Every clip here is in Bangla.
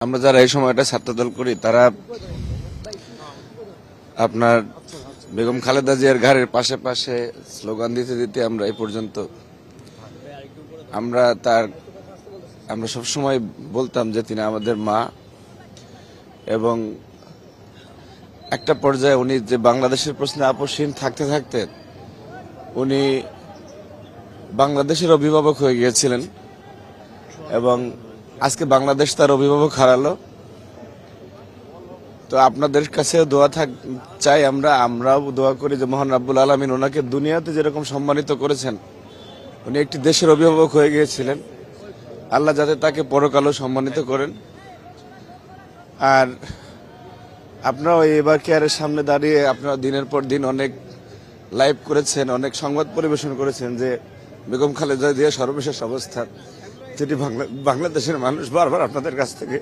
আমরা যারা এই সময়টা ছাত্রদল করি তারা আপনার বেগম খালেদা জিয়ার ঘাড়ের পাশে পাশে স্লোগান দিতে দিতে আমরা এই পর্যন্ত আমরা সবসময় বলতাম যে তিনি আমাদের মা। এবং একটা পর্যায়ে উনি যে বাংলাদেশের প্রশ্নে আপোষহীন থাকতে থাকতে উনি বাংলাদেশের অভিভাবক হয়ে গিয়েছিলেন এবং আজকে বাংলাদেশ তার অভিভাবক হারালো। তো আপনাদের কাছে দোয়া চাই, আমরাও দোয়া করি যে মহান রাব্বুল আলামিন ওনাকে দুনিয়াতে যেরকম সম্মানিত করেছেন, উনি একটি দেশের অভিভাবক হয়ে গিয়েছিলেন, আল্লাহ যাতে তাকে পরকালও সম্মানিত করেন। আর আপনারাও এবার কেয়ারের সামনে দাঁড়িয়ে আপনারা দিনের পর দিন অনেক লাইভ করেছেন, অনেক সংবাদ পরিবেশন করেছেন যে বেগম খালেদা জিয়ার সর্বশেষ অবস্থা, যেটি বাংলাদেশের মানুষ বারবার আপনাদের কাছ থেকে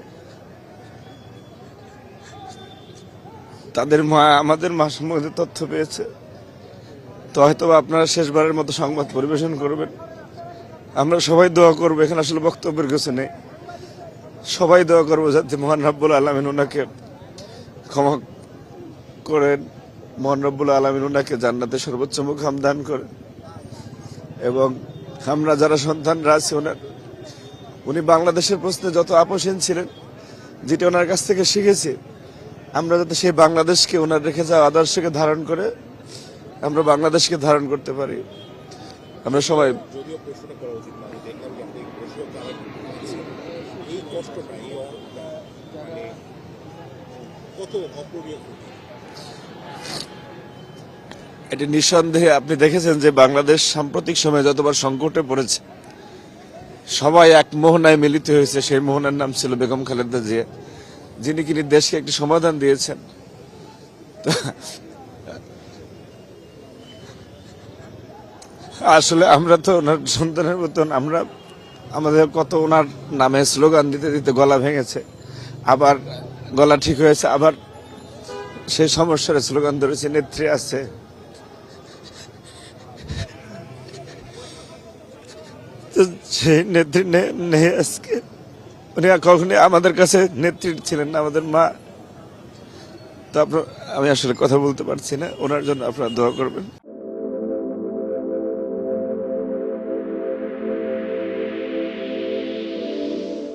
তাদের মা, আমাদের মা সম্বন্ধে তথ্য পেয়েছে। তো হয়তো আপনারা শেষবারের মতো সংবাদ পরিবেশন করবেন। আমরা সবাই দোয়া করবো, এখানে আসলে বক্তব্যের কিছু নেই, সবাই দোয়া করবো যাতে মহান রাব্বুল আলামিন ওনাকে ক্ষমা করেন, মহান রাব্বুল আলামিন ওনাকে জান্নাতে সর্বোচ্চ মুকাম দান করেন। এবং আমরা যারা সন্তানরা আছি উনি বাংলাদেশের প্রশ্নে যত আপোষহীন ছিলেন, যেটা ওনার কাছ থেকে শিখেছি, আমরা যাতে সেই বাংলাদেশকে ওনার রেখে যাওয়া আদর্শকে ধারণ করে আমরা বাংলাদেশকে ধারণ করতে পারি। আমরা সবাই এটি নিঃসন্দেহে আপনি দেখেছেন যে বাংলাদেশ সাম্প্রতিক সময়ে যতবার সংকটে পড়েছে সবাই এক মোহনায় মিলিত হয়েছে। সেই মোহনার নাম ছিল বেগম খালেদা জিয়া, যিনি কিনা দেশকে একটি সমাধান দিয়েছেন। আসলে আমরা তো ওনার সন্তানের মতন, আমাদের কত ওনার নামে স্লোগান দিতে দিতে গলা ভেঙেছে, আবার গলা ঠিক হয়েছে, আবার সেই সমস্যার স্লোগান ধরেছে। নেত্রী আছে, সেই নেত্রী নেই আজকে। উনি কখনই আমাদের কাছে নেত্রী ছিলেন না, আমাদের মা। তো আমি আসলে কথা বলতে পারছি না, ওনার জন্য আপনারা দোয়া করবেন।